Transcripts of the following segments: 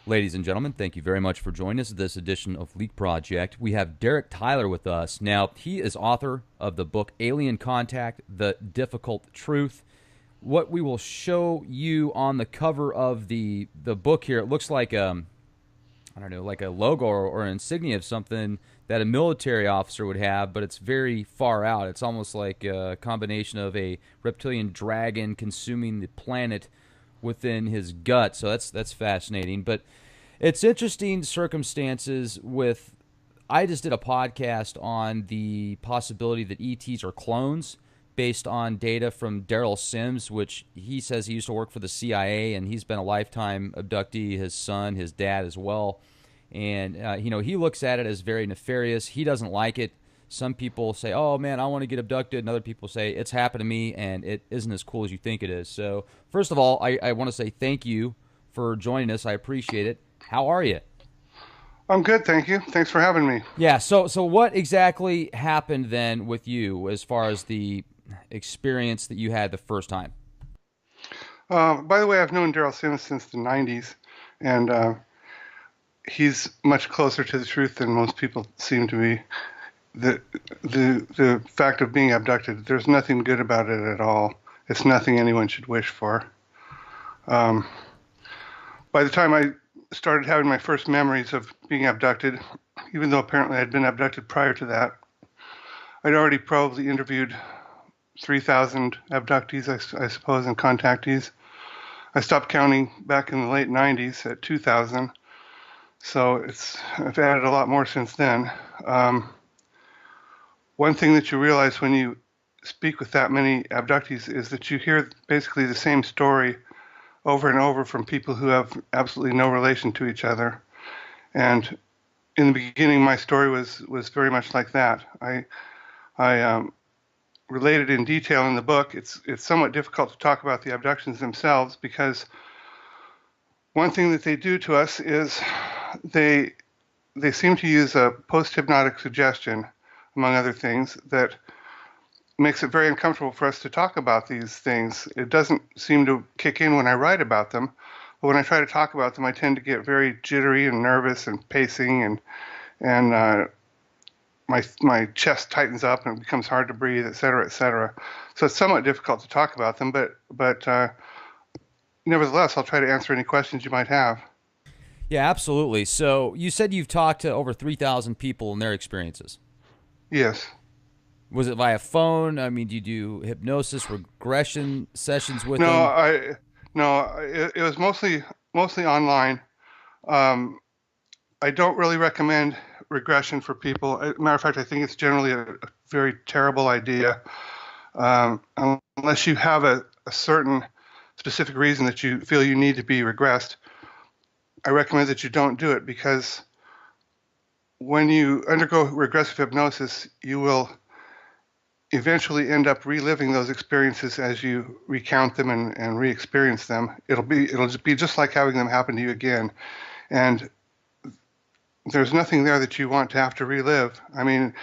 Ladies and gentlemen, thank you very much for joining us this edition of Leak Project. We have Derek Tyler with us. Now, he is author of the book Alien Contact, The Difficult Truth. What we will show you on the cover of the book here, it looks like I don't know, like a logo or an insignia of something that a military officer would have, but it's very far out. It's almost like a combination of a reptilian dragon consuming the planet within his gut. So that's fascinating. But it's interesting circumstances with. I just did a podcast on the possibility that ETs are clones based on data from Daryl Sims, which he says he used to work for the CIA and he's been a lifetime abductee, his son, his dad as well. And, he looks at it as very nefarious. He doesn't like it. Some people say, oh man, I want to get abducted. And other people say, it's happened to me and it isn't as cool as you think it is. So, first of all, I want to say thank you for joining us. I appreciate it. How are you? I'm good, thank you. Thanks for having me. Yeah, so what exactly happened then with you as far as the experience that you had the first time? By the way, I've known Daryl Sims since the 90s, and he's much closer to the truth than most people seem to be. The, the fact of being abducted, there's nothing good about it at all. It's nothing anyone should wish for. Um, by the time I started having my first memories of being abducted, even though apparently I'd been abducted prior to that, I'd already probably interviewed 3,000 abductees, I suppose, and contactees. I stopped counting back in the late 90s at 2,000, so I've added a lot more since then. One thing that you realize when you speak with that many abductees is that you hear basically the same story over and over from people who have absolutely no relation to each other. And in the beginning, my story was very much like that. I related in detail in the book. It's somewhat difficult to talk about the abductions themselves because one thing that they do to us is they they seem to use a post-hypnotic suggestion, among other things, that makes it very uncomfortable for us to talk about these things. It doesn't seem to kick in when I write about them, but when I try to talk about them, I tend to get very jittery and nervous and pacing, and my chest tightens up and it becomes hard to breathe, et cetera, et cetera. So it's somewhat difficult to talk about them, but nevertheless, I'll try to answer any questions you might have. Yeah, absolutely. So you said you've talked to over 3,000 people and their experiences. Yes. Was it via phone? I mean, do you do hypnosis, regression sessions with No, them? it was mostly online. Um, I don't really recommend regression for people. Matter of fact, I think it's generally a very terrible idea. Unless you have a certain specific reason that you feel you need to be regressed, I recommend that you don't do it because when you undergo regressive hypnosis, you will eventually end up reliving those experiences as you recount them and re-experience them. It'll just be just like having them happen to you again. And there's nothing there that you want to have to relive. I mean,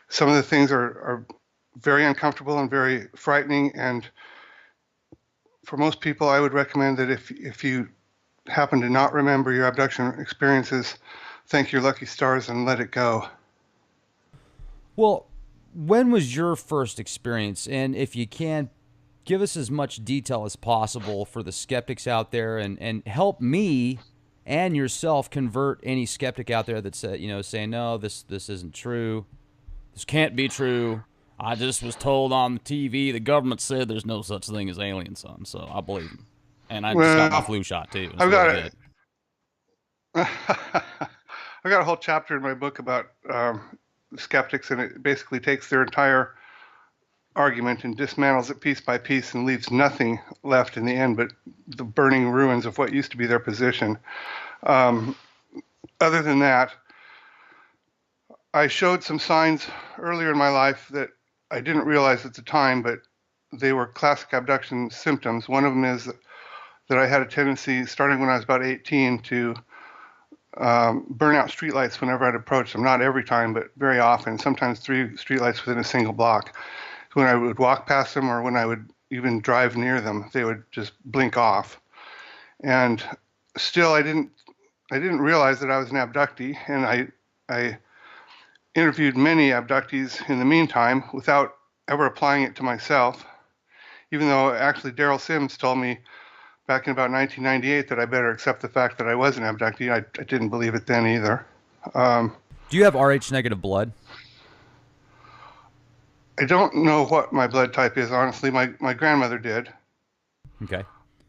some of the things are very uncomfortable and very frightening. And for most people, I would recommend that if you happen to not remember your abduction experiences, thank your lucky stars and let it go. Well, when was your first experience? And if you can, give us as much detail as possible for the skeptics out there and help me and yourself convert any skeptic out there that's saying no, this isn't true, this can't be true. I just was told on the TV the government said there's no such thing as alien sun, so I believe them. And I just got my Well, flu shot too. It's I've really got good. a, I've got a whole chapter in my book about skeptics, and it basically takes their entire argument and dismantles it piece by piece and leaves nothing left in the end but the burning ruins of what used to be their position. Um, Other than that, I showed some signs earlier in my life that I didn't realize at the time, but they were classic abduction symptoms. One of them is that I had a tendency, starting when I was about 18, to burn out streetlights whenever I'd approach them. Not every time, but very often. Sometimes three streetlights within a single block. When I would walk past them or when I would even drive near them, they would just blink off. And still, I didn't I didn't realize that I was an abductee, and I interviewed many abductees in the meantime without ever applying it to myself, even though actually Daryl Sims told me back in about 1998 that I better accept the fact that I was an abductee. I didn't believe it then either. Um, Do you have Rh negative blood? I don't know what my blood type is, honestly. My grandmother did. Okay.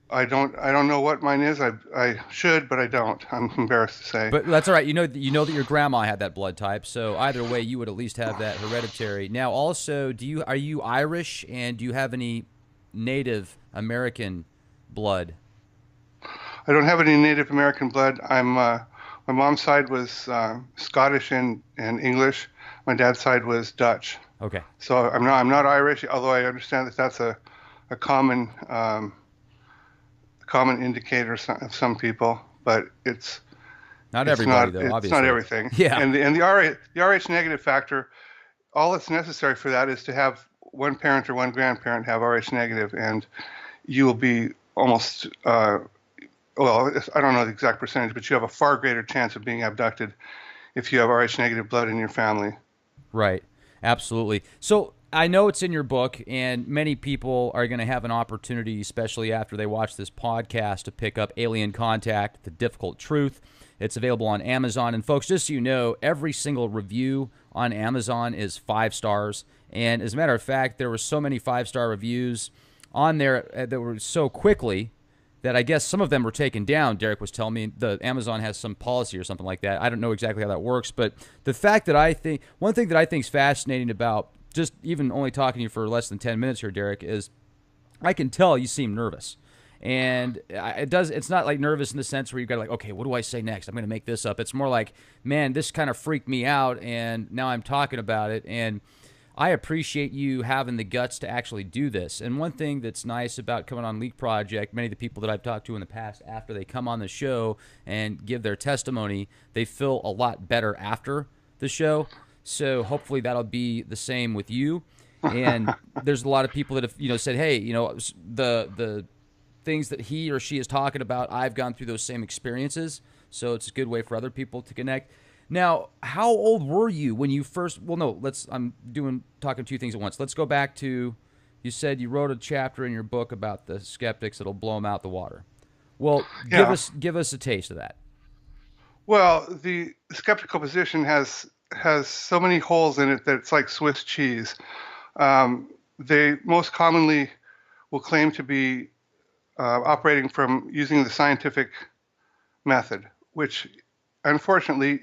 I don't know what mine is. I should, but I don't. I'm embarrassed to say. But that's all right. You know that your grandma had that blood type, so either way, you would at least have that hereditary. Now, also, are you Irish, and do you have any Native American blood? I don't have any Native American blood. My mom's side was Scottish and English. My dad's side was Dutch. Okay. So I'm not Irish, although I understand that that's a common common indicator of some people, but Not everybody, though, it's obviously. not everything. Yeah. And the Rh negative factor, all that's necessary for that is to have one parent or one grandparent have Rh negative, and you will be almost well, I don't know the exact percentage, but you have a far greater chance of being abducted if you have Rh negative blood in your family. Right. Absolutely. So I know it's in your book, and many people are going to have an opportunity, especially after they watch this podcast, to pick up Alien Contact, The Difficult Truth. It's available on Amazon. And folks, just so you know, every single review on Amazon is 5 stars. And as a matter of fact, there were so many 5-star reviews on there that were so quickly that I guess some of them were taken down. Derek was telling me the Amazon has some policy or something like that. I don't know exactly how that works, but the fact that one thing that I think is fascinating about just even only talking to you for less than 10 minutes here, Derek, is I can tell you seem nervous. And it's not like nervous in the sense where you've got to like, okay, what do I say next? I'm going to make this up. It's more like, man, this kind of freaked me out, and now I'm talking about it. And I appreciate you having the guts to actually do this. And one thing that's nice about coming on Leak Project, many of the people that I've talked to in the past, after they come on the show and give their testimony, they feel a lot better after the show. So hopefully that'll be the same with you. And there's a lot of people that have, said, hey, the things that he or she is talking about, I've gone through those same experiences. So it's a good way for other people to connect. Now, how old were you when you first? Well, no, I'm talking two things at once. Let's go back to, you said you wrote a chapter in your book about the skeptics that'll blow them out the water. Well, Yeah. give us a taste of that. Well, the skeptical position has so many holes in it that it's like Swiss cheese. They most commonly will claim to be operating from using the scientific method, which unfortunately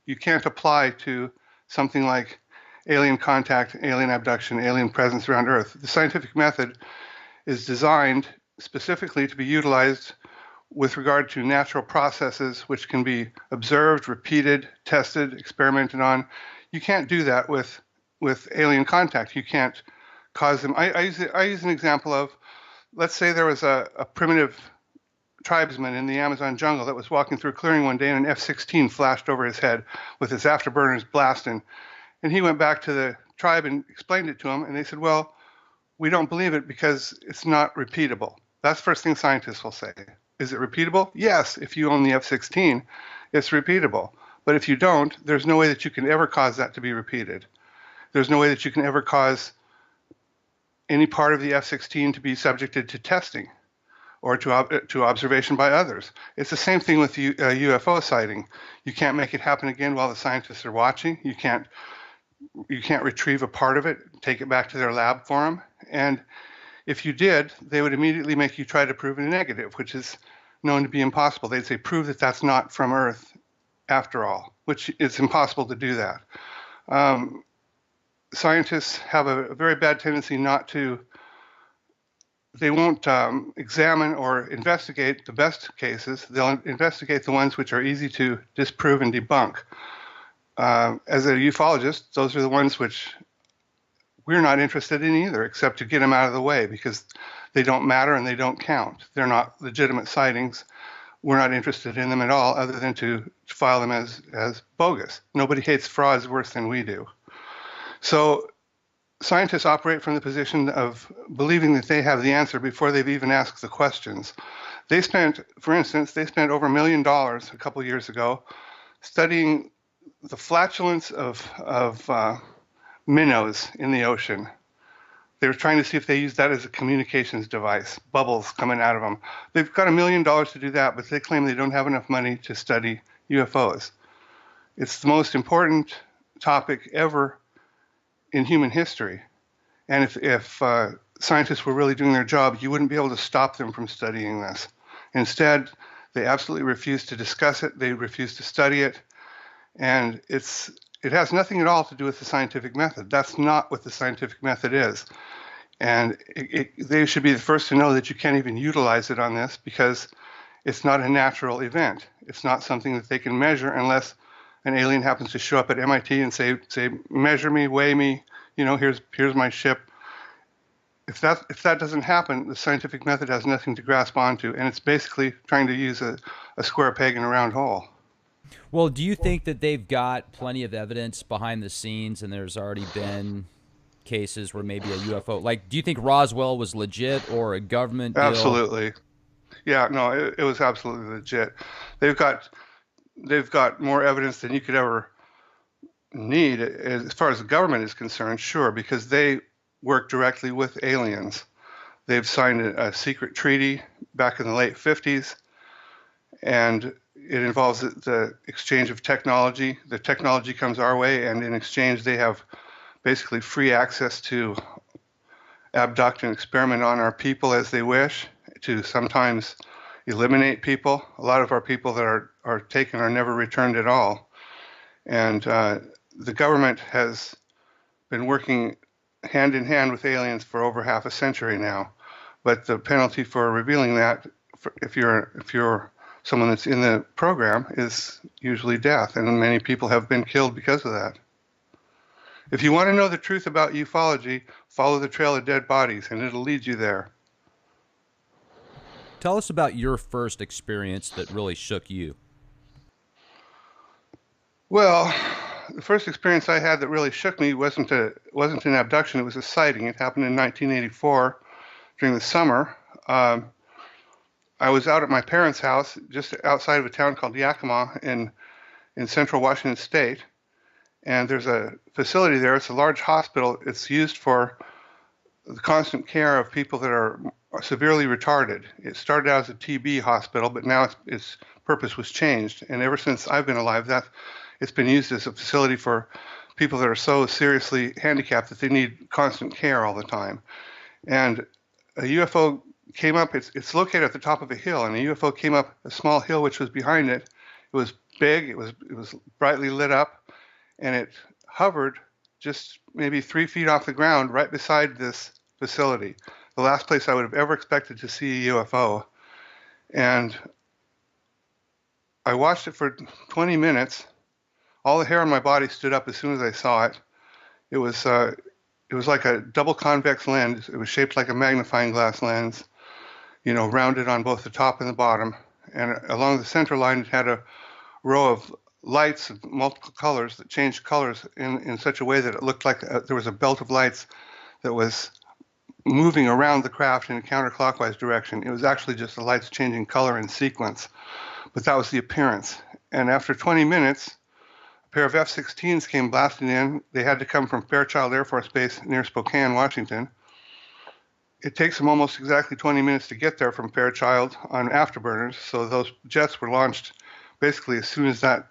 you can't apply to something like alien contact, alien abduction, alien presence around Earth. The scientific method is designed specifically to be utilized with regard to natural processes which can be observed, repeated, tested, experimented on. You can't do that with alien contact. You can't cause them. I use an example of, let's say there was a primitive tribesman in the Amazon jungle that was walking through a clearing one day, and an F-16 flashed over his head with his afterburners blasting. And he went back to the tribe and explained it to them, and they said, well, we don't believe it because it's not repeatable. That's the first thing scientists will say. Is it repeatable? Yes, if you own the F-16, it's repeatable. But if you don't, there's no way that you can ever cause that to be repeated. There's no way that you can ever cause any part of the F-16 to be subjected to testing or to observation by others. It's the same thing with UFO sighting. You can't make it happen again while the scientists are watching. You can't retrieve a part of it, take it back to their lab for them. And if you did, they would immediately make you try to prove a negative, which is known to be impossible. They'd say, prove that that's not from Earth after all, which is impossible to do that. Scientists have a very bad tendency they won't examine or investigate the best cases. They'll investigate the ones which are easy to disprove and debunk. As a ufologist, those are the ones which we're not interested in either, except to get them out of the way because they don't matter and they don't count. They're not legitimate sightings. We're not interested in them at all other than to file them as bogus. Nobody hates frauds worse than we do. So scientists operate from the position of believing that they have the answer before they've even asked the questions. They spent, for instance, they spent over $1 million a couple years ago studying the flatulence of minnows in the ocean. They were trying to see if they use that as a communications device, bubbles coming out of them. They've got $1 million to do that, but they claim they don't have enough money to study UFOs. It's the most important topic ever in human history. And if scientists were really doing their job, you wouldn't be able to stop them from studying this. Instead, they absolutely refuse to discuss it. They refuse to study it. And it has nothing at all to do with the scientific method. That's not what the scientific method is. And they should be the first to know that you can't even utilize it on this because it's not a natural event. It's not something that they can measure unless an alien happens to show up at MIT and say, measure me, weigh me, here's my ship. If that doesn't happen, the scientific method has nothing to grasp onto, and it's basically trying to use a square peg in a round hole. Well, do you think that they've got plenty of evidence behind the scenes and there's already been cases where maybe a UFO, like, do you think Roswell was legit or a government deal? Absolutely. Yeah, no, it was absolutely legit. They've got more evidence than you could ever need as far as the government is concerned, sure, because they work directly with aliens. They've signed a secret treaty back in the late 50s, and it involves the exchange of technology. The technology comes our way, and in exchange, they have basically free access to abduct and experiment on our people as they wish, to sometimes eliminate people. A lot of our people that are taken are never returned at all. And the government has been working hand in hand with aliens for over half a century now. But the penalty for revealing that, if you're someone that's in the program, is usually death, and many people have been killed because of that. If you want to know the truth about ufology, follow the trail of dead bodies, and it'll lead you there. Tell us about your first experience that really shook you. Well, the first experience I had that really shook me wasn't an abduction. It was a sighting. It happened in 1984 during the summer. I was out at my parents' house just outside of a town called Yakima in central Washington State. And there's a facility there. It's a large hospital. It's used for the constant care of people that are severely retarded. It started out as a TB hospital, but now its purpose was changed. And ever since I've been alive, it's been used as a facility for people that are so seriously handicapped that they need constant care all the time. And a UFO came up. It's located at the top of a hill, and a UFO came up a small hill which was behind it. It was big. It was brightly lit up, and it hovered just maybe 3 feet off the ground right beside this facility. The last place I would have ever expected to see a UFO. And I watched it for 20 minutes. All the hair on my body stood up as soon as I saw it. It was like a double convex lens. It was shaped like a magnifying glass lens, rounded on both the top and the bottom. And along the center line, it had a row of lights of multiple colors that changed colors in such a way that it looked like there was a belt of lights that was moving around the craft in a counterclockwise direction. It was actually just the lights changing color in sequence, but that was the appearance. And after 20 minutes, a pair of F-16s came blasting in. They had to come from Fairchild Air Force Base near Spokane, Washington. It takes them almost exactly 20 minutes to get there from Fairchild on afterburners, so those jets were launched basically as soon as that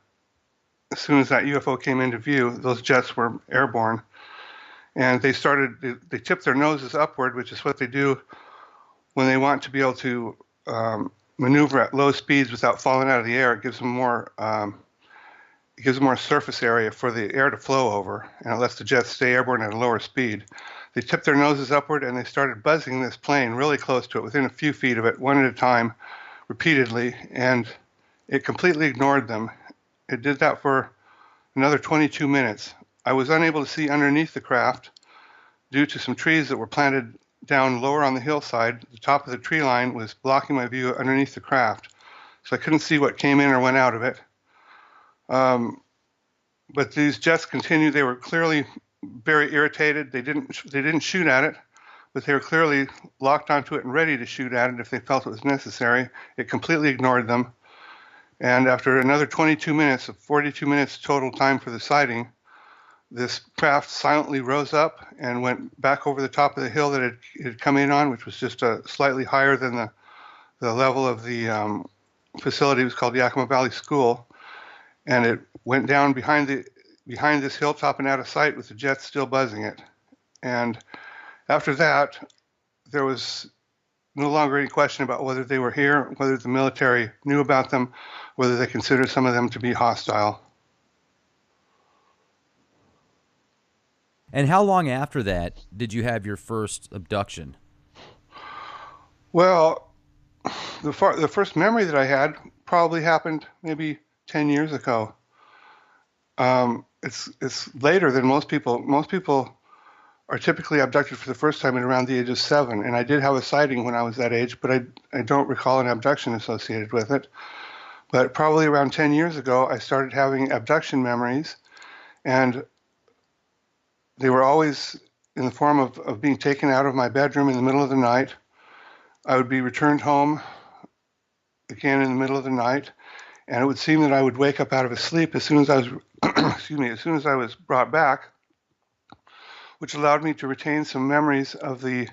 UFO came into view. Those jets were airborne. And they tipped their noses upward, which is what they do when they want to be able to maneuver at low speeds without falling out of the air. It gives them more surface area for the air to flow over, and it lets the jets stay airborne at a lower speed. They tipped their noses upward, and they started buzzing this plane really close to it, within a few feet of it, one at a time, repeatedly, and it completely ignored them. It did that for another 22 minutes. I was unable to see underneath the craft due to some trees that were planted down lower on the hillside. The top of the tree line was blocking my view underneath the craft, so I couldn't see what came in or went out of it. But these jets continued. They were clearly very irritated. They didn't shoot at it, but they were clearly locked onto it and ready to shoot at it if they felt it was necessary. It completely ignored them. And after another 22 minutes, of 42 minutes total time for the sighting, this craft silently rose up and went back over the top of the hill that it had come in on, which was just slightly higher than the level of the facility. It was called Yakima Valley School. And it went down behind this hilltop and out of sight with the jets still buzzing it. And after that, there was no longer any question about whether they were here, whether the military knew about them, whether they considered some of them to be hostile. And how long after that did you have your first abduction? Well, the first memory that I had probably happened maybe 10 years ago. It's later than most people. Most people are typically abducted for the first time at around the age of 7, and I did have a sighting when I was that age, but I don't recall an abduction associated with it. But probably around 10 years ago, I started having abduction memories, and they were always in the form of being taken out of my bedroom in the middle of the night. I would be returned home again in the middle of the night, and it would seem that I would wake up out of a sleep as soon as I was, as soon as I was brought back, which allowed me to retain some memories of the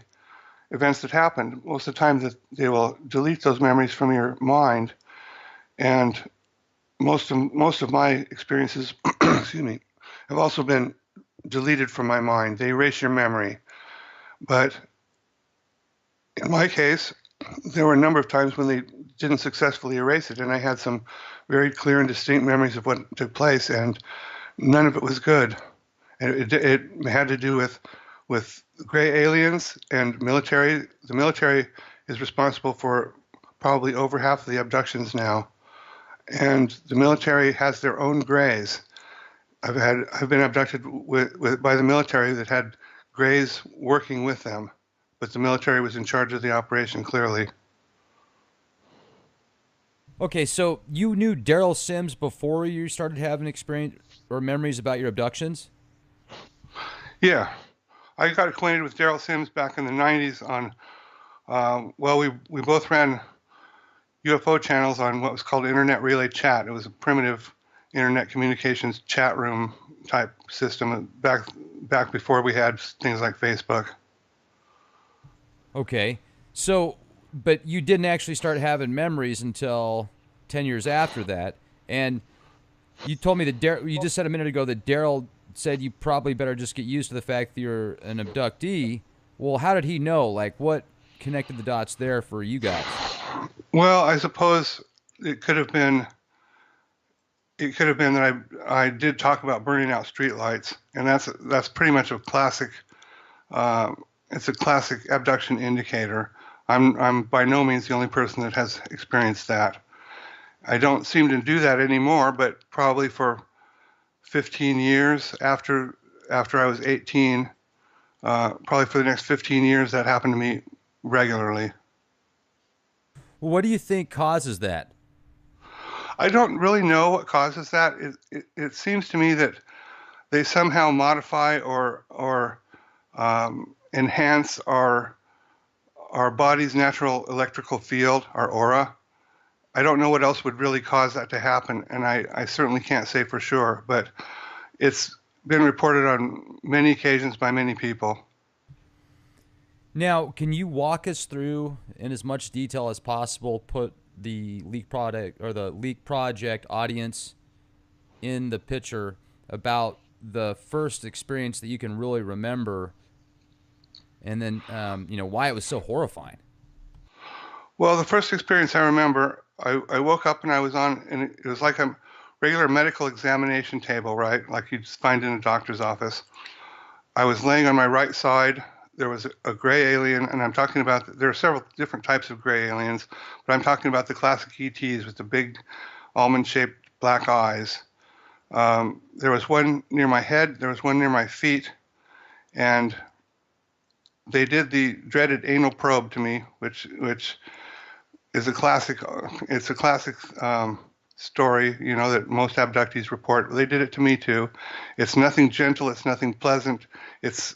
events that happened. Most of the time that they will delete those memories from your mind, and most of my experiences, have also been deleted from my mind. They erase your memory. But in my case, there were a number of times when they didn't successfully erase it, and I had some very clear and distinct memories of what took place, and none of it was good. And it had to do with gray aliens and military. The military is responsible for probably over half of the abductions now, and the military has their own grays. I've been abducted by the military that had grays working with them, but the military was in charge of the operation, clearly. Okay, so you knew Daryl Sims before you started having experience or memories about your abductions? Yeah, I got acquainted with Daryl Sims back in the 90s on, well, we both ran UFO channels on what was called Internet Relay Chat. It was a primitive internet communications chat room type system back before we had things like Facebook. Okay, so, but you didn't actually start having memories until 10 years after that. And you told me that you just said a minute ago that Daryl said you probably better just get used to the fact that you're an abductee. Well, how did he know? Like, what connected the dots there for you guys? Well, I suppose it could have been that I did talk about burning out streetlights, and that's pretty much a classic. It's a classic abduction indicator. I'm by no means the only person that has experienced that. I don't seem to do that anymore, but probably for 15 years after I was 18, probably for the next 15 years, that happened to me regularly. Well, what do you think causes that? I don't really know what causes that. It seems to me that they somehow modify or enhance our body's natural electrical field, our aura. I don't know what else would really cause that to happen, and I certainly can't say for sure, but it's been reported on many occasions by many people. Now, can you walk us through, in as much detail as possible, put the Leak Project audience in the picture about the first experience that you can really remember, and then why it was so horrifying? Well, the first experience I remember, I woke up and I was on, and it was like a regular medical examination table, right? Like you'd find in a doctor's office. I was laying on my right side. There was a gray alien, and I'm talking about, there are several different types of gray aliens, but I'm talking about the classic ETs with the big almond-shaped black eyes. There was one near my head, there was one near my feet, and they did the dreaded anal probe to me, which is a classic. It's a classic story, that most abductees report. They did it to me too. It's nothing gentle. It's nothing pleasant. It's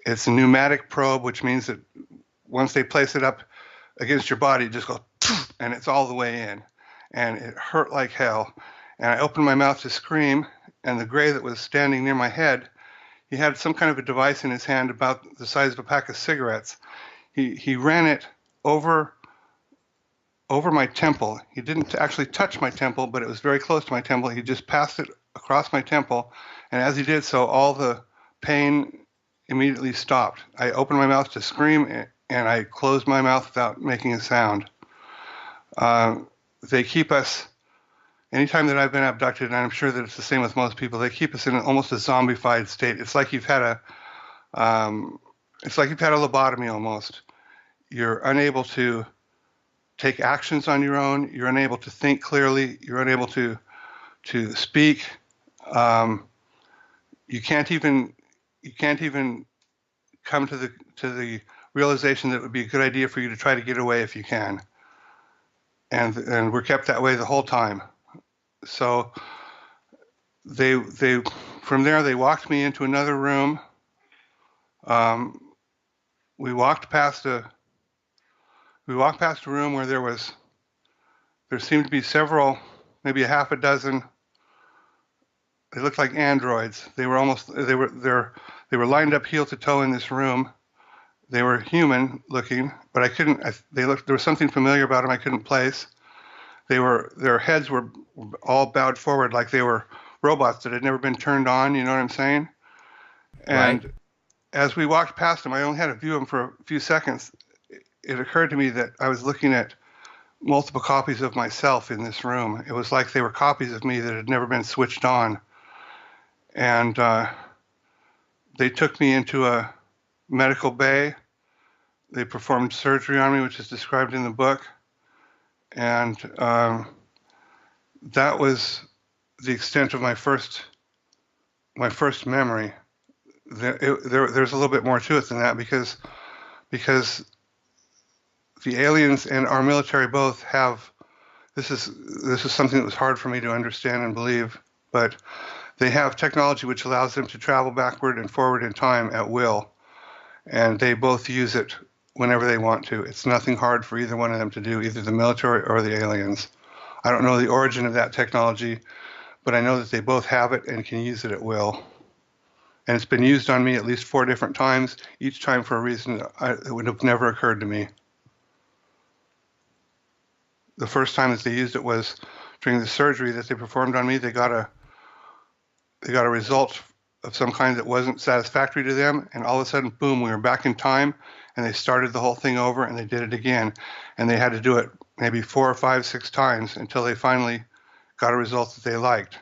It's a pneumatic probe, which means that once they place it up against your body, it just goes, and it's all the way in. And it hurt like hell. And I opened my mouth to scream, and the gray that was standing near my head, he had some kind of a device in his hand about the size of a pack of cigarettes. He ran it over my temple. He didn't actually touch my temple, but it was very close to my temple. He just passed it across my temple, and as he did so, all the pain immediately stopped. I opened my mouth to scream, and I closed my mouth without making a sound. They keep us, anytime that I've been abducted, and I'm sure that it's the same with most people, they keep us in almost a zombified state. It's like you've had a lobotomy almost. You're unable to take actions on your own. You're unable to think clearly. You're unable to speak. You can't even come to the realization that it would be a good idea for you to try to get away if you can. And we're kept that way the whole time. So they from there they walked me into another room. We walked past a room where there seemed to be several, maybe a half a dozen. They looked like androids. They were lined up heel to toe in this room. They were human looking, but there was something familiar about them I couldn't place. Their heads were all bowed forward like they were robots that had never been turned on, you know what I'm saying? And right. As we walked past them, I only had a view of them for a few seconds. It occurred to me that I was looking at multiple copies of myself in this room. It was like they were copies of me that had never been switched on. And they took me into a medical bay. They performed surgery on me, which is described in the book. And that was the extent of my first memory. There's a little bit more to it than that because the aliens and our military both have, this is something that was hard for me to understand and believe, but they have technology which allows them to travel backward and forward in time at will, and they both use it whenever they want to. It's nothing hard for either one of them to do, either the military or the aliens. I don't know the origin of that technology, but I know that they both have it and can use it at will. And it's been used on me at least 4 different times, each time for a reason that would have never occurred to me. The first time that they used it was during the surgery that they performed on me. They got a result of some kind that wasn't satisfactory to them, and all of a sudden, boom, we were back in time, and they started the whole thing over, and they did it again. And they had to do it maybe 4 or 5, 6 times until they finally got a result that they liked.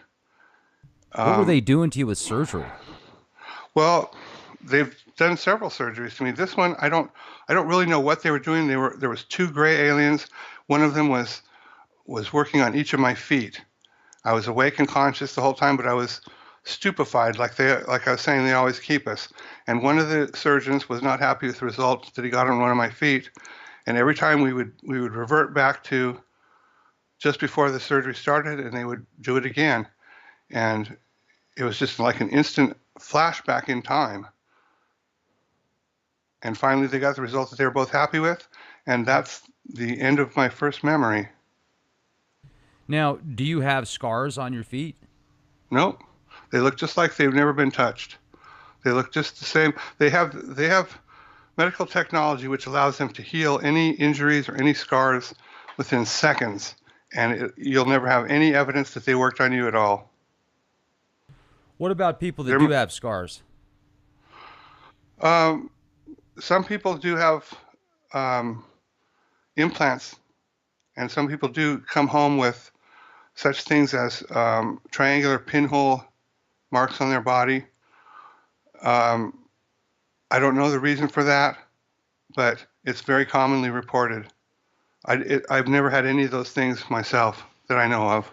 What were they doing to you with surgery? Well, they've done several surgeries to me. This one, I don't really know what they were doing. There was 2 gray aliens. One of them was working on each of my feet. I was awake and conscious the whole time, but I was stupefied, like I was saying, they always keep us. And one of the surgeons was not happy with the results that he got on one of my feet. And every time we would revert back to just before the surgery started, and they would do it again. And it was just like an instant flashback in time. And finally, they got the result that they were both happy with, and that's the end of my first memory. Now, do you have scars on your feet? Nope. They look just like they've never been touched. They look just the same. They have medical technology which allows them to heal any injuries or any scars within seconds, and you'll never have any evidence that they worked on you at all. What about people that do have scars? Some people do have implants, and some people do come home with such things as triangular pinhole marks on their body. I don't know the reason for that, but it's very commonly reported. I've never had any of those things myself that I know of.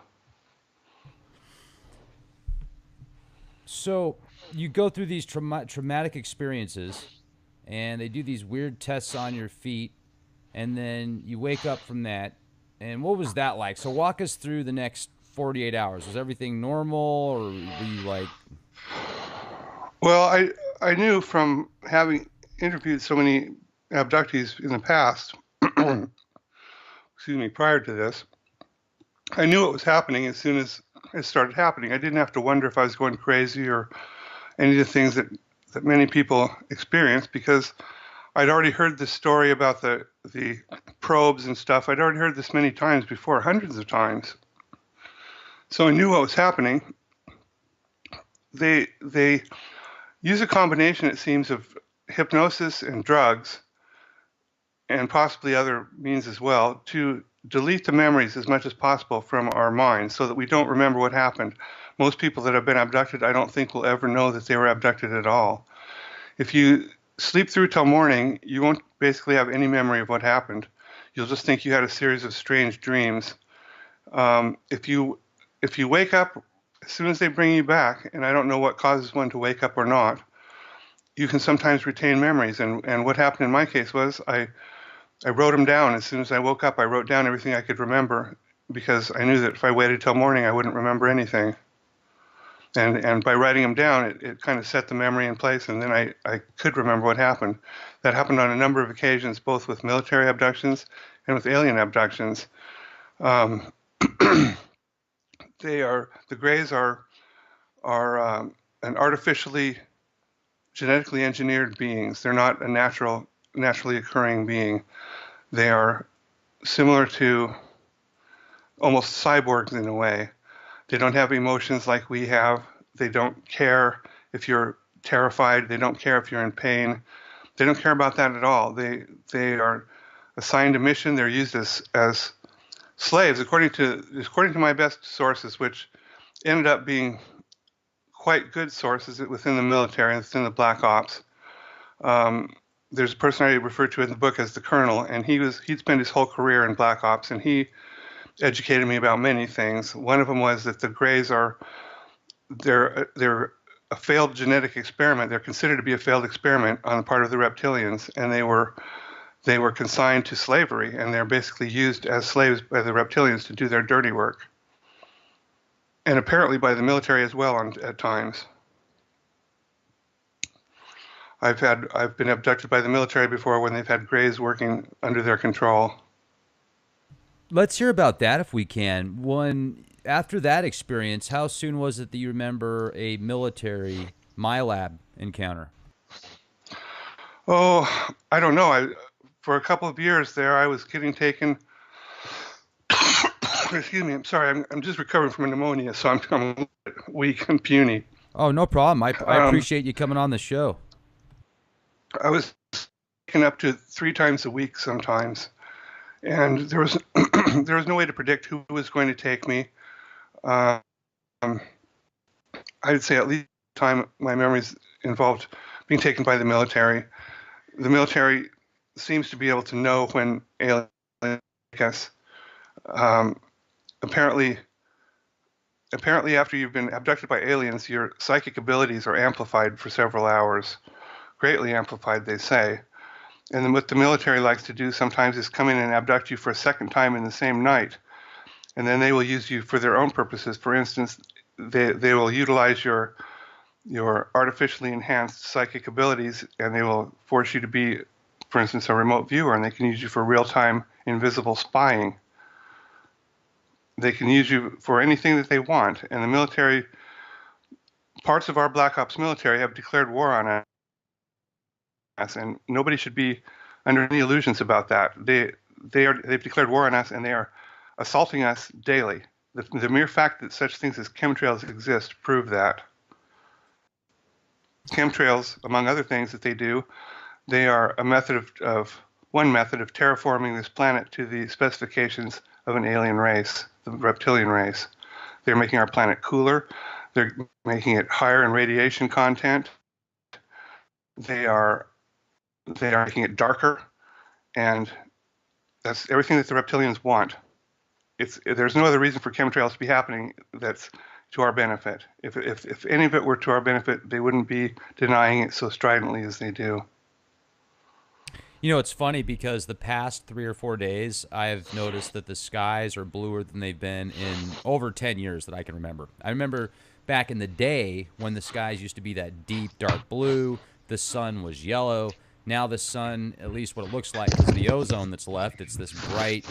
So you go through these traumatic experiences, and they do these weird tests on your feet, and then you wake up from that. And what was that like? So walk us through the next 48 hours. Was everything normal, or were you like... Well, I knew from having interviewed so many abductees in the past, excuse me, prior to this, I knew what was happening as soon as it started happening. I didn't have to wonder if I was going crazy or any of the things that many people experience, because I'd already heard this story about the probes and stuff. I'd already heard this many times before, hundreds of times. So I knew what was happening. They use a combination, it seems, of hypnosis and drugs, and possibly other means as well, to delete the memories as much as possible from our minds so that we don't remember what happened. Most people that have been abducted, I don't think will ever know that they were abducted at all. If you sleep through till morning, you won't basically have any memory of what happened. You'll just think you had a series of strange dreams. If you wake up as soon as they bring you back, and I don't know what causes one to wake up or not, you can sometimes retain memories. And what happened in my case was I wrote them down. As soon as I woke up, I wrote down everything I could remember, because I knew that if I waited till morning, I wouldn't remember anything. And by writing them down, it kind of set the memory in place, and then I could remember what happened. That happened on a number of occasions, both with military abductions and with alien abductions. Um, the Greys are an artificially genetically engineered beings. They're not a naturally occurring being. They are similar to almost cyborgs in a way. They don't have emotions like we have. They don't care if you're terrified. They don't care if you're in pain. They don't care about that at all. They are assigned a mission. They're used as slaves, according to my best sources, which ended up being quite good sources within the military and within the Black Ops. There's a person I refer to in the book as the Colonel, and he'd spent his whole career in Black Ops, and he educated me about many things. One of them was that the Greys they're a failed genetic experiment. They're considered to be a failed experiment on the part of the reptilians, and they were consigned to slavery, and they're basically used as slaves by the reptilians to do their dirty work, and apparently by the military as well at times. I've been abducted by the military before when they've had Greys working under their control. Let's hear about that if we can. After that experience, how soon was it that you remember a military MILAB encounter? Oh, I don't know. For a couple of years there, I was getting taken. Excuse me. I'm sorry. I'm just recovering from a pneumonia, so I'm a little bit weak and puny. Oh, no problem. I appreciate you coming on the show. I was taken up to 3 times a week sometimes, and there was there was no way to predict who was going to take me. I'd say at least time my memories involved being taken by the military. The military seems to be able to know when aliens take us. Apparently after you've been abducted by aliens, your psychic abilities are amplified for several hours, greatly amplified, they say. And then what the military likes to do sometimes is come in and abduct you for a second time in the same night. And then they will use you for their own purposes. For instance, they will utilize your artificially enhanced psychic abilities, and they will force you to be, for instance, a remote viewer, and they can use you for real-time invisible spying. They can use you for anything that they want. And the military, parts of our Black Ops military have declared war on us, and nobody should be under any illusions about that. They've declared war on us, and they are assaulting us daily. The mere fact that such things as chemtrails exist prove that. Chemtrails, among other things that they do, they are a method one method of terraforming this planet to the specifications of an alien race, the reptilian race. They're making our planet cooler. They're making it higher in radiation content. They are making it darker, and that's everything that the reptilians want. There's no other reason for chemtrails to be happening that's to our benefit. If any of it were to our benefit, they wouldn't be denying it so stridently as they do. You know, it's funny because the past 3 or 4 days, I've noticed that the skies are bluer than they've been in over 10 years that I can remember. I remember back in the day when the skies used to be that deep, dark blue, the sun was yellow. Now the sun, at least what it looks like because of the ozone that's left, it's this bright,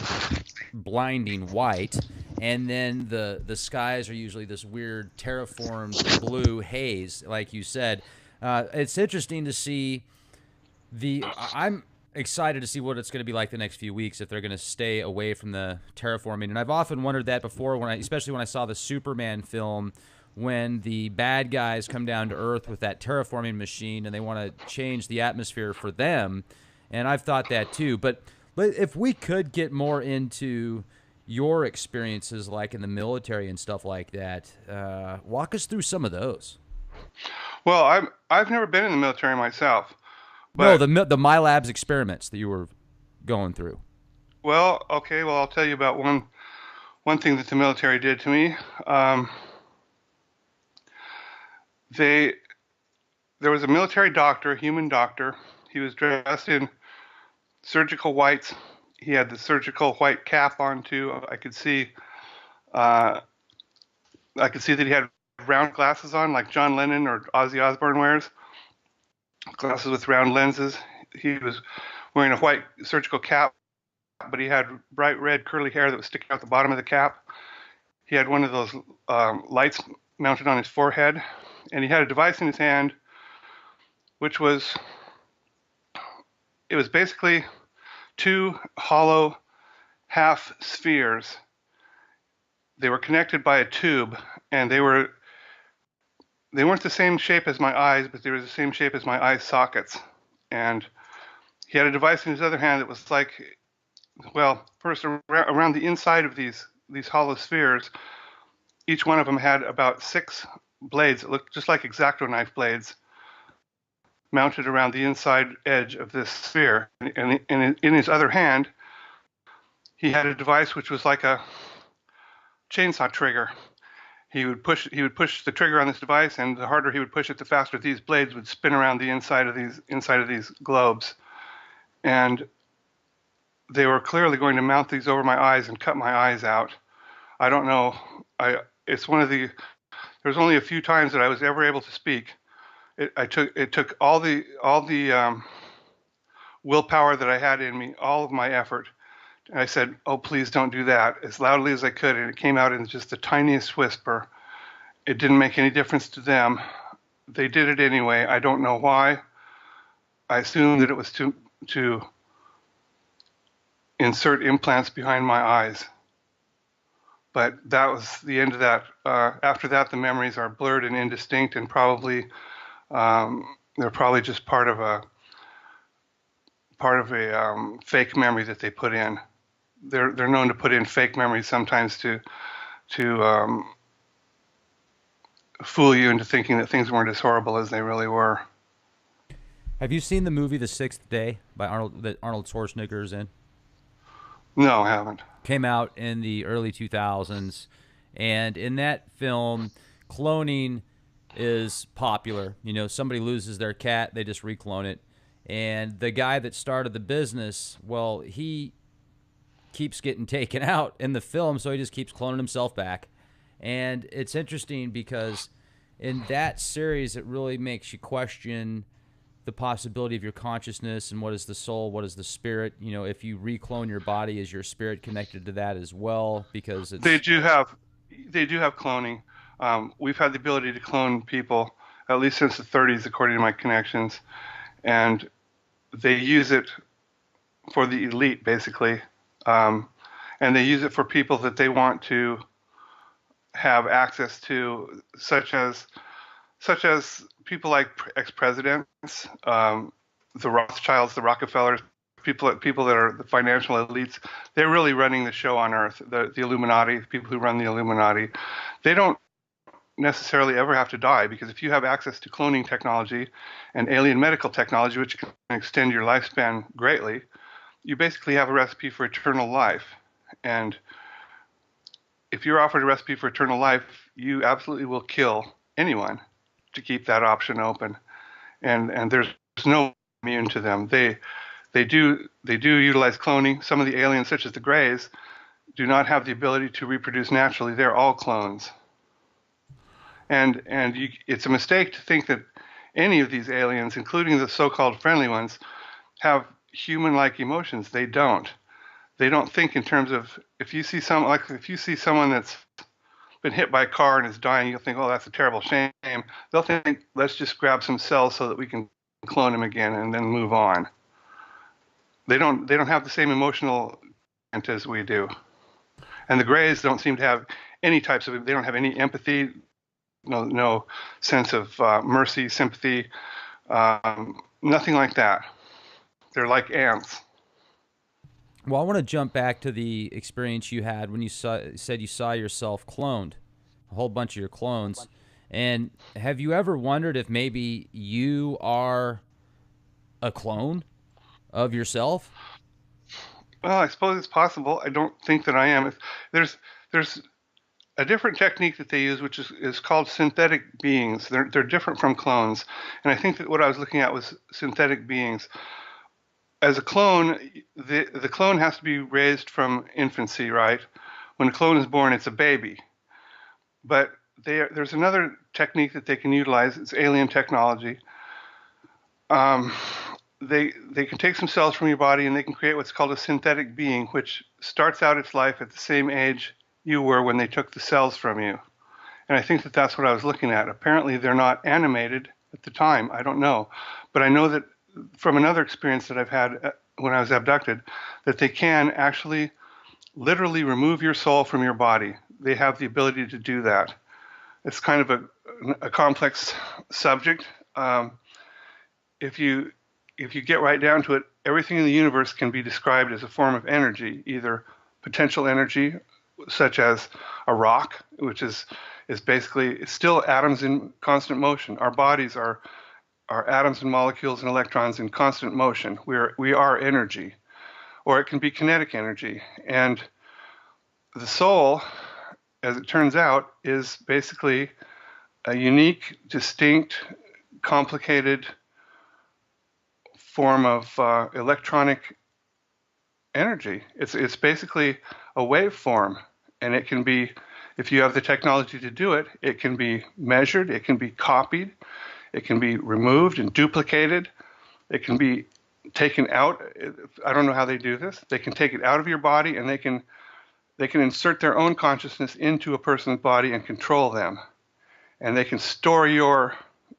blinding white. And then the skies are usually this weird terraformed blue haze, like you said. It's interesting to see I'm excited to see what it's going to be like the next few weeks if they're going to stay away from the terraforming. And I've often wondered that before, especially when I saw the Superman film, when the bad guys come down to Earth with that terraforming machine and they want to change the atmosphere for them. And I've thought that too. But if we could get more into your experiences, like in the military and stuff like that, walk us through some of those. Well, I've never been in the military myself, No, but the MyLabs experiments that you were going through. well, okay, well I'll tell you about one thing that the military did to me. They There was a military doctor, a human doctor. He was dressed in surgical whites. He had the surgical white cap on too. Uh, I could see that he had round glasses on, like John Lennon or Ozzy Osbourne wears, glasses with round lenses. He was wearing a white surgical cap, but he had bright red curly hair that was sticking out the bottom of the cap. He had one of those lights mounted on his forehead, and he had a device in his hand, which was it was basically two hollow half spheres. They were connected by a tube, and they weren't the same shape as my eyes, but they were the same shape as my eye sockets. And he had a device in his other hand that was like, well, first around the inside of these hollow spheres, each one of them had about 6 blades that looked just like X-Acto knife blades mounted around the inside edge of this sphere. And in his other hand, he had a device which was like a chainsaw trigger. He would push the trigger on this device, and the harder he would push it, the faster these blades would spin around the inside of these globes. And they were clearly going to mount these over my eyes and cut my eyes out. I don't know. It's one of the. There's only a few times that I was ever able to speak. It took all the willpower that I had in me, all of my effort. And I said, "Oh, please don't do that," as loudly as I could, and it came out in just the tiniest whisper. It didn't make any difference to them. They did it anyway. I don't know why. I assumed that it was to insert implants behind my eyes. But that was the end of that. After that, the memories are blurred and indistinct, and they're probably just part of a fake memory that they put in. They're known to put in fake memories sometimes to fool you into thinking that things weren't as horrible as they really were. Have you seen the movie The Sixth Day by that Arnold Schwarzenegger is in? No, I haven't. Came out in the early 2000s, and in that film, cloning is popular. You know, somebody loses their cat, they just reclone it. And the guy that started the business, well, he keeps getting taken out in the film, so he just keeps cloning himself back. And it's interesting because in that series, it really makes you question the possibility of your consciousness and what is the soul, what is the spirit. You know, if you reclone your body, is your spirit connected to that as well? Because it's They do have cloning. We've had the ability to clone people at least since the 30s, according to my connections, and they use it for the elite, basically, and they use it for people that they want to have access to, such as people like ex-presidents, the Rothschilds, the Rockefellers, people that are the financial elites. They're really running the show on Earth. The Illuminati, the people who run the Illuminati, they don't necessarily ever have to die, because if you have access to cloning technology and alien medical technology, which can extend your lifespan greatly, you basically have a recipe for eternal life. And if you're offered a recipe for eternal life, you absolutely will kill anyone to keep that option open. And there's no immune to them. They do utilize cloning. Some of the aliens, such as the Greys, do not have the ability to reproduce naturally. They're all clones. It's a mistake to think that any of these aliens, including the so-called friendly ones, have human-like emotions. They don't. They don't think in terms of if you see someone that's been hit by a car and is dying, you'll think, oh, that's a terrible shame. They'll think, let's just grab some cells so that we can clone him again and then move on. They don't have the same emotional content as we do. And the Greys don't seem to have any types of, they don't have any empathy, no sense of mercy, sympathy, nothing like that. They're like ants. Well, I want to jump back to the experience you had when you said you saw yourself cloned, a whole bunch of your clones. And have you ever wondered if maybe you are a clone of yourself? Well, I suppose it's possible. I don't think that I am. There's a different technique that they use, which is called synthetic beings. They're different from clones. And I think that what I was looking at was synthetic beings. As a clone, the clone has to be raised from infancy, right? When a clone is born, it's a baby. But there's another technique that they can utilize. It's alien technology. They can take some cells from your body and they can create what's called a synthetic being, which starts out its life at the same age you were when they took the cells from you. And I think that that's what I was looking at. Apparently, they're not animated at the time. I don't know. But I know that from another experience that I've had when I was abducted, that they can actually literally remove your soul from your body. They have the ability to do that. It's kind of a complex subject. If you get right down to it, everything in the universe can be described as a form of energy, either potential energy, such as a rock, which is basically, it's still atoms in constant motion. Our bodies are atoms and molecules and electrons in constant motion. We are energy, or it can be kinetic energy. And the soul, as it turns out, is basically a unique, distinct, complicated form of electronic energy. It's basically a waveform, and it can be, if you have the technology to do it, it can be measured, it can be copied, it can be removed and duplicated. It can be taken out. I don't know how they do this. They can take it out of your body and they can insert their own consciousness into a person's body and control them. And they can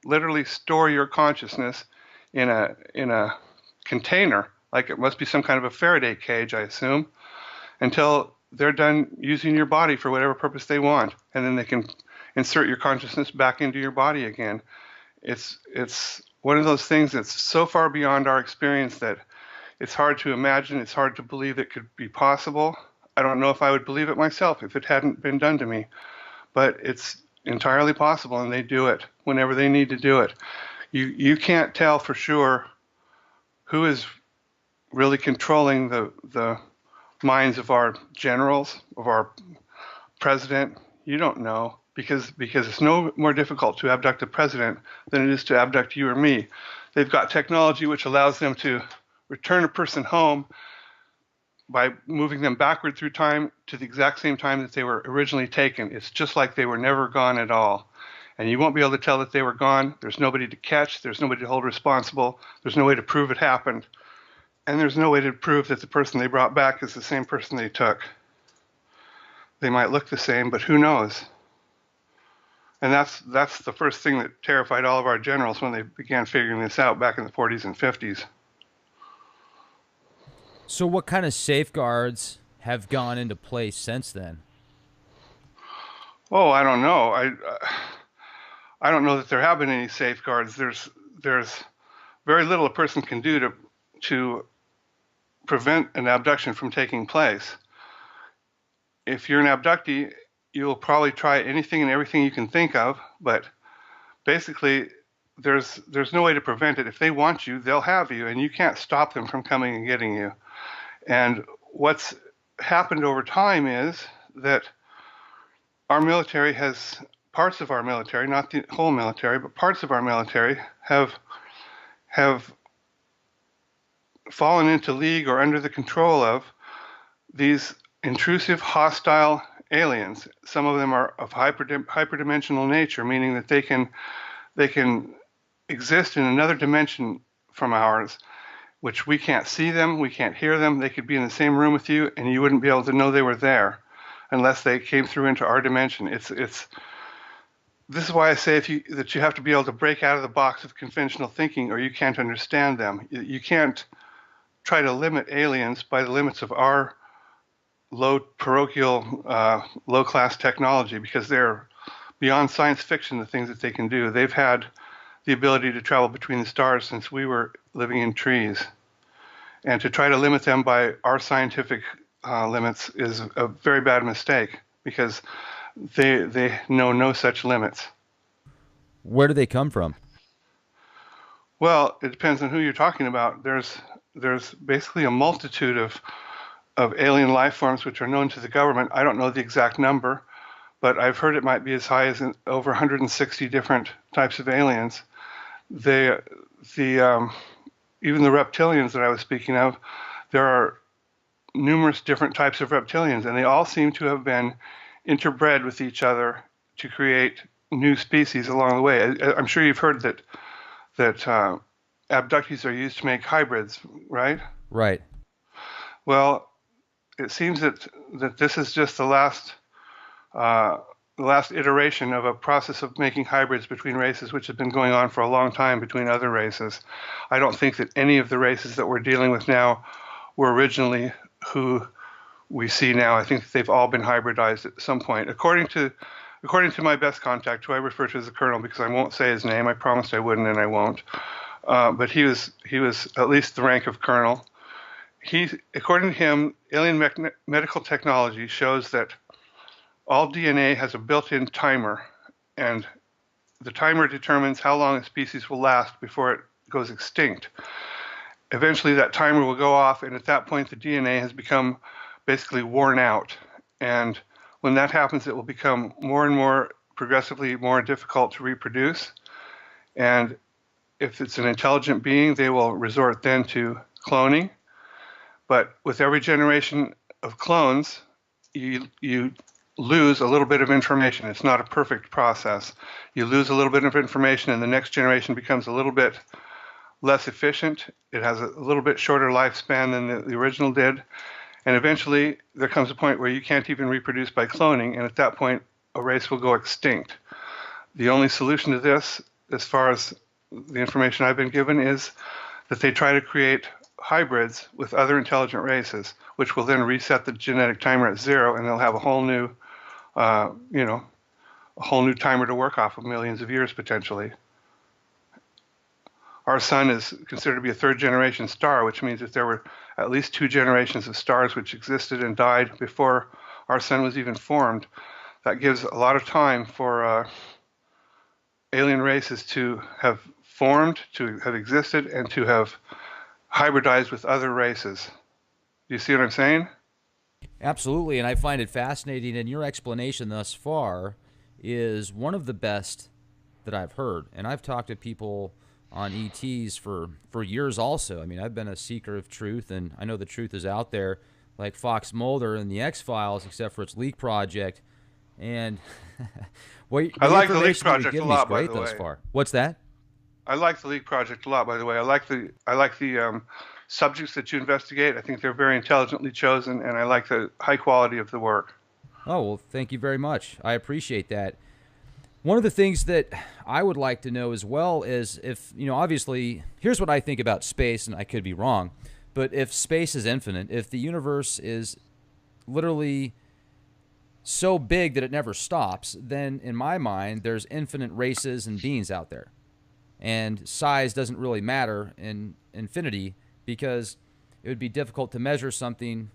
literally store your consciousness in a container, like it must be some kind of a Faraday cage, I assume, until they're done using your body for whatever purpose they want. And then they can insert your consciousness back into your body again. It's one of those things that's so far beyond our experience that it's hard to imagine. It's hard to believe it could be possible. I don't know if I would believe it myself if it hadn't been done to me, but it's entirely possible, and they do it whenever they need to do it. You can't tell for sure who is really controlling the minds of our generals, of our president. You don't know. Because it's no more difficult to abduct a president than it is to abduct you or me. They've got technology which allows them to return a person home by moving them backward through time to the exact same time that they were originally taken. It's just like they were never gone at all. And you won't be able to tell that they were gone. There's nobody to catch. There's nobody to hold responsible. There's no way to prove it happened. And there's no way to prove that the person they brought back is the same person they took. They might look the same, but who knows? And that's the first thing that terrified all of our generals when they began figuring this out back in the 40s and 50s. So what kind of safeguards have gone into place since then? Oh, I don't know. I don't know that there have been any safeguards. There's very little a person can do to prevent an abduction from taking place. If you're an abductee, you'll probably try anything and everything you can think of, but basically there's no way to prevent it. If they want you, they'll have you, and you can't stop them from coming and getting you. And what's happened over time is that our military parts of our military, not the whole military, but parts of our military have fallen into league or under the control of these intrusive, hostile aliens. Some of them are of hyperdimensional nature, meaning that they can exist in another dimension from ours, which we can't see them, we can't hear them. They could be in the same room with you, and you wouldn't be able to know they were there unless they came through into our dimension. This is why I say that you have to be able to break out of the box of conventional thinking, or you can't understand them. You can't try to limit aliens by the limits of our low parochial, low-class technology, because they're beyond science fiction, the things that they can do. They've had the ability to travel between the stars since we were living in trees. And to try to limit them by our scientific limits is a very bad mistake, because they know no such limits. Where do they come from? Well, it depends on who you're talking about. There's basically a multitude of alien life forms which are known to the government. I don't know the exact number, but I've heard it might be as high as over 160 different types of aliens. Even the reptilians that I was speaking of, there are numerous different types of reptilians, and they all seem to have been interbred with each other to create new species along the way. I'm sure you've heard that abductees are used to make hybrids, right? Right. Well, it seems that this is just the last iteration of a process of making hybrids between races, which has been going on for a long time between other races. I don't think that any of the races that we're dealing with now were originally who we see now. I think they've all been hybridized at some point. According to my best contact, who I refer to as the Colonel, because I won't say his name. I promised I wouldn't, and I won't. But he was at least the rank of Colonel. According to him, alien medical technology shows that all DNA has a built-in timer, and the timer determines how long a species will last before it goes extinct. Eventually, that timer will go off, and at that point, the DNA has become basically worn out. And when that happens, it will become more and more, progressively more difficult to reproduce. And if it's an intelligent being, they will resort then to cloning. But with every generation of clones, you lose a little bit of information. It's not a perfect process. You lose a little bit of information, and the next generation becomes a little bit less efficient. It has a little bit shorter lifespan than the original did. And eventually, there comes a point where you can't even reproduce by cloning, and at that point, a race will go extinct. The only solution to this, as far as the information I've been given, is that they try to create hybrids with other intelligent races, which will then reset the genetic timer at zero, and they'll have a whole new, a whole new timer to work off of, millions of years potentially. Our sun is considered to be a third-generation star, which means that there were at least 2 generations of stars which existed and died before our sun was even formed. That gives a lot of time for alien races to have formed, to have existed, and to have hybridized with other races. Do you see what I'm saying? Absolutely, and I find it fascinating, and your explanation thus far is one of the best that I've heard. And I've talked to people on ETs for years also. I mean, I've been a seeker of truth, and I know the truth is out there, like Fox Mulder and the X-Files, except for its leak project. And I like the leak project a lot, by the way. Far. What's that? I like the leak project a lot, by the way. I like the subjects that you investigate. I think they're very intelligently chosen, and I like the high quality of the work. Oh, well, thank you very much. I appreciate that. One of the things that I would like to know as well is if, obviously, here's what I think about space, and I could be wrong, but if space is infinite, if the universe is literally so big that it never stops, then in my mind, there's infinite races and beings out there. And size doesn't really matter in infinity, because it would be difficult to measure something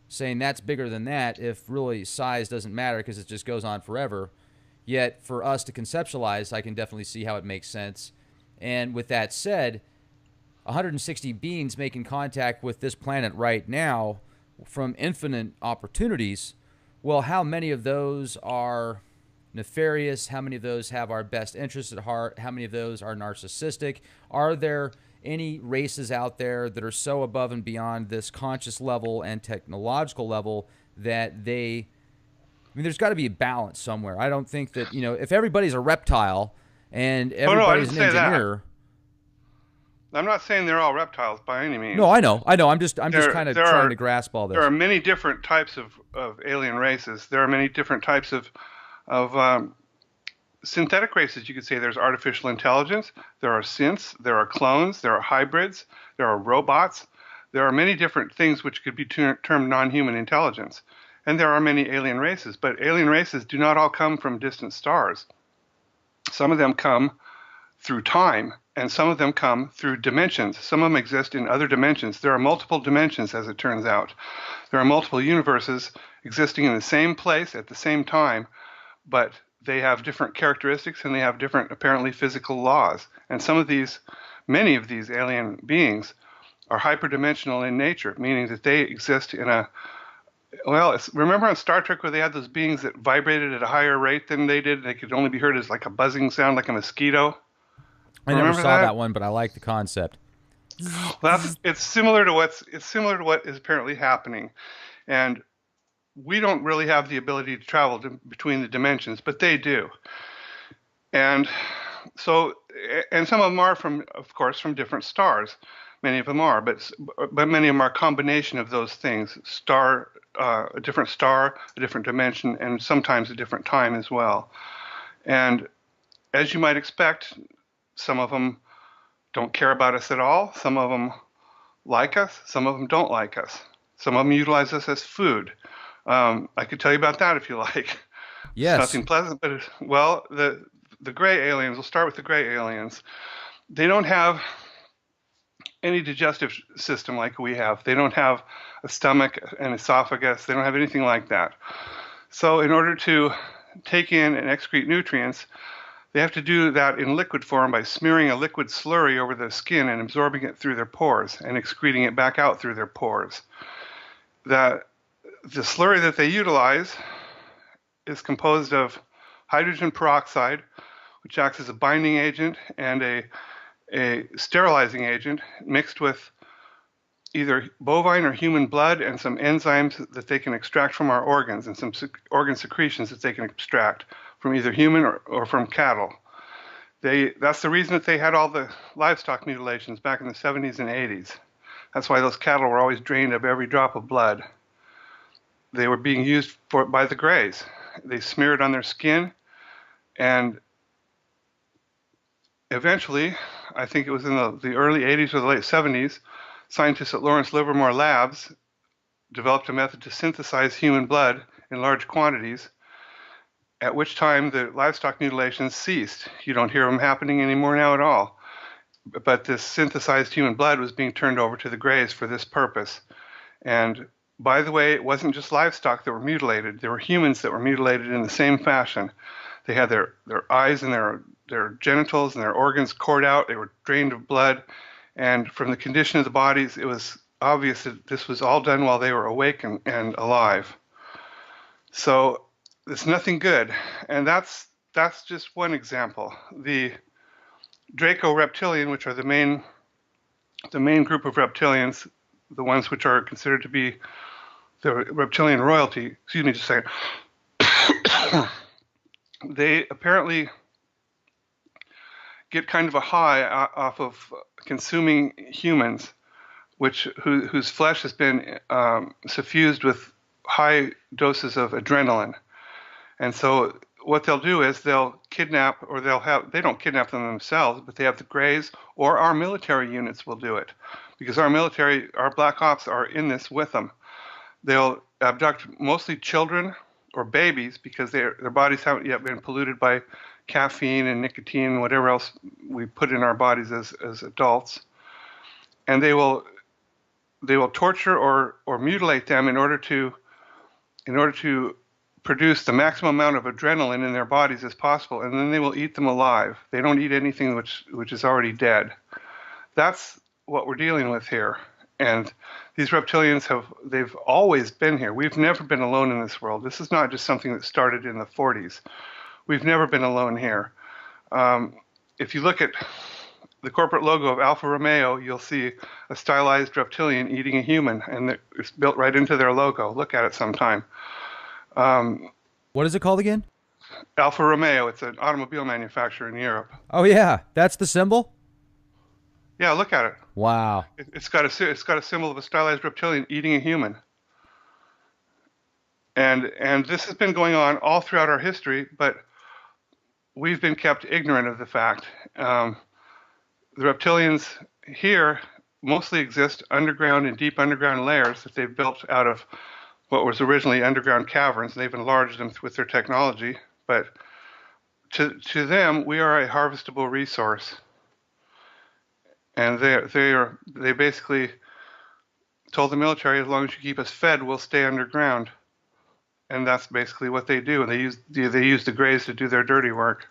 saying that's bigger than that if really size doesn't matter, because it just goes on forever. Yet for us to conceptualize, I can definitely see how it makes sense. And with that said, 160 beings making contact with this planet right now from infinite opportunities, well, how many of those are nefarious? How many of those have our best interests at heart? How many of those are narcissistic? Are there any races out there that are so above and beyond this conscious level and technological level that they, I mean, there's got to be a balance somewhere. I don't think that, if everybody's a reptile and Oh no, I everybody's didn't an say that. engineer. I'm not saying they're all reptiles by any means. No, I know. I'm just kind of trying to grasp all this. There are many different types of alien races. There are many different types of synthetic races. You could say there's artificial intelligence. There are synths. There are clones. There are hybrids. There are robots. There are many different things which could be termed non-human intelligence. And there are many alien races. But alien races do not all come from distant stars. Some of them come through time, and some of them come through dimensions. Some of them exist in other dimensions. There are multiple dimensions, as it turns out. There are multiple universes existing in the same place at the same time, but they have different characteristics and they have different, apparently, physical laws. And many of these alien beings are hyperdimensional in nature, meaning that they exist in remember on Star Trek where they had those beings that vibrated at a higher rate than they did? They could only be heard as like a buzzing sound, like a mosquito. I never saw that one, but I like the concept. It's similar to what is apparently happening, and we don't really have the ability to travel between the dimensions, but they do. And so, and some of them are of course, from different stars. Many of them are, but many of them are a combination of those things: a different star, a different dimension, and sometimes a different time as well. And as you might expect, some of them don't care about us at all. Some of them like us. Some of them don't like us. Some of them utilize us as food. I could tell you about that if you like. Yes. It's nothing pleasant, but the gray aliens, we'll start with the gray aliens. They don't have any digestive system like we have. They don't have a stomach and esophagus. They don't have anything like that. So in order to take in and excrete nutrients, they have to do that in liquid form by smearing a liquid slurry over the skin and absorbing it through their pores and excreting it back out through their pores. The slurry that they utilize is composed of hydrogen peroxide, which acts as a binding agent and a sterilizing agent mixed with either bovine or human blood and some enzymes that they can extract from our organs and some organ secretions that they can extract from either human or from cattle. That's the reason that they had all the livestock mutilations back in the 70s and 80s. That's why those cattle were always drained of every drop of blood. They were being used by the Greys. They smeared on their skin, and eventually, I think it was in the early 80s or the late 70s, scientists at Lawrence Livermore Labs developed a method to synthesize human blood in large quantities, at which time the livestock mutilations ceased. You don't hear them happening anymore now at all. But this synthesized human blood was being turned over to the Greys for this purpose. And by the way, it wasn't just livestock that were mutilated. There were humans that were mutilated in the same fashion. They had their eyes and their genitals and their organs cored out. They were drained of blood. And from the condition of the bodies, it was obvious that this was all done while they were awake and alive. So it's nothing good. And that's just one example. The Draco reptilian, which are the main group of reptilians, the ones which are considered to be the reptilian royalty, excuse me just a second, they apparently get kind of a high off of consuming humans, whose flesh has been suffused with high doses of adrenaline. And so what they'll do is they'll kidnap, or they don't kidnap them themselves, but they have the Greys or our military units will do it. Because our Black Ops are in this with them. They'll abduct mostly children or babies because their bodies haven't yet been polluted by caffeine and nicotine and whatever else we put in our bodies as adults. And they will torture or mutilate them in order to produce the maximum amount of adrenaline in their bodies as possible, and then they will eat them alive. They don't eat anything which is already dead. That's what we're dealing with here. And these reptilians they've always been here. We've never been alone in this world. This is not just something that started in the 40s. We've never been alone here. If you look at the corporate logo of Alfa Romeo, you'll see a stylized reptilian eating a human, and it's built right into their logo. Look at it sometime. What is it called again? Alfa Romeo, it's an automobile manufacturer in Europe. Oh yeah, that's the symbol? Yeah, look at it. Wow. It's got a symbol of a stylized reptilian eating a human. And this has been going on all throughout our history, but we've been kept ignorant of the fact. The reptilians here mostly exist underground in deep underground layers that they've built out of what was originally underground caverns. They've enlarged them with their technology, but to them, we are a harvestable resource. And they basically told the military, as long as you keep us fed, we'll stay underground. And that's basically what they do. And they use the Greys to do their dirty work.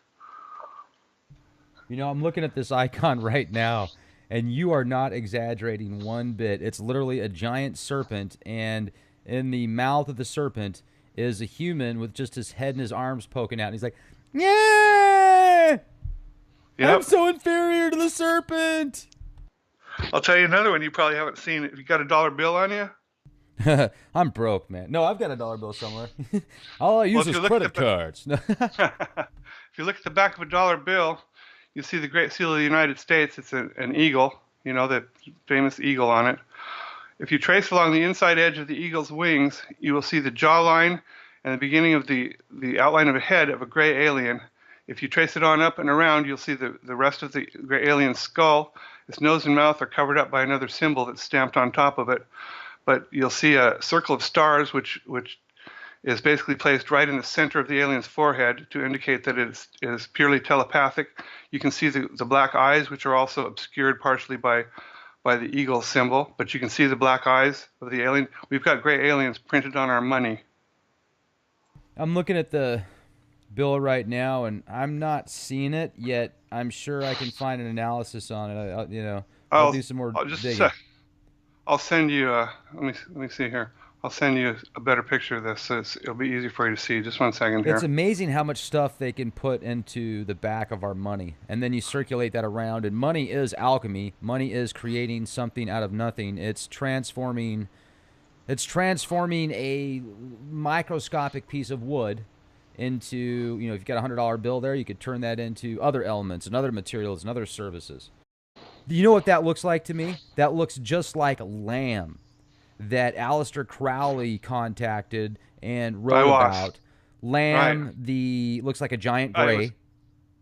You know, I'm looking at this icon right now, and you are not exaggerating one bit. It's literally a giant serpent, and in the mouth of the serpent is a human with just his head and his arms poking out. And he's like, yeah! Yep. I'm so inferior to the serpent. I'll tell you another one you probably haven't seen. You got a dollar bill on you? I'm broke, man. No, I've got a dollar bill somewhere. All I use is credit cards. If you look at the back of a dollar bill, you see the Great Seal of the United States. It's an eagle, you know, the famous eagle on it. If you trace along the inside edge of the eagle's wings, you will see the jawline and the beginning of the outline of a head of a gray alien. If you trace it on up and around, you'll see the rest of the gray alien's skull. Its nose and mouth are covered up by another symbol that's stamped on top of it. But you'll see a circle of stars, which is basically placed right in the center of the alien's forehead to indicate that it is purely telepathic. You can see the black eyes, which are also obscured partially by the eagle symbol, but you can see the black eyes of the alien. We've got gray aliens printed on our money. I'm looking at the bill right now, and I'm not seeing it yet. I'm sure I can find an analysis on it. I'll do some more digging. I'll send you. Let me see here. I'll send you a better picture of this, so it'll be easy for you to see. Just 1 second here. It's amazing how much stuff they can put into the back of our money, and then you circulate that around. And money is alchemy. Money is creating something out of nothing. It's transforming a microscopic piece of wood into, if you've got a $100 bill there, you could turn that into other elements and other materials and other services. You know what that looks like to me? That looks just like Lamb, that Aleister Crowley contacted and wrote about. Lamb, right. Looks like a giant gray.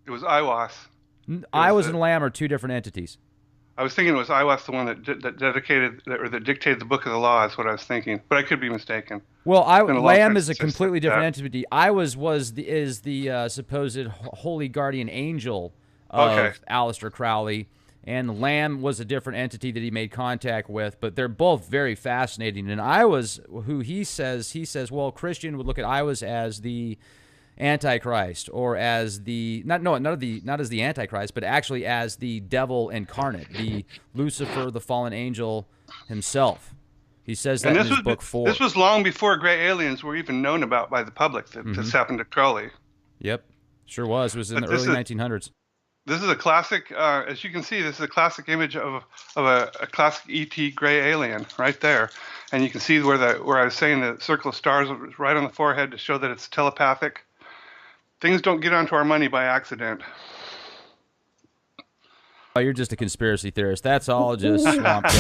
It was Aiwass. Aiwass and Lamb are two different entities. I was thinking it was Aiwass, the one that dictated the Book of the Law. Is what I was thinking, but I could be mistaken. Well, Lamb is a completely different entity. Aiwass is the supposed holy guardian angel of Aleister Crowley. And Lamb was a different entity that he made contact with, but they're both very fascinating. And Aiwass, who he says, well, Christian would look at Aiwass as the Antichrist, or as not as the Antichrist, but actually as the devil incarnate, the Lucifer, the fallen angel himself. He says that in his book 4. This was long before gray aliens were even known about by the public. This happened to Crowley. Yep, sure was. It was in the early 1900s. This is a classic, as you can see, this is a classic image of a classic ET gray alien right there. And you can see where I was saying the circle of stars was right on the forehead to show that it's telepathic. Things don't get onto our money by accident. Oh, you're just a conspiracy theorist. That's all just swamp gas.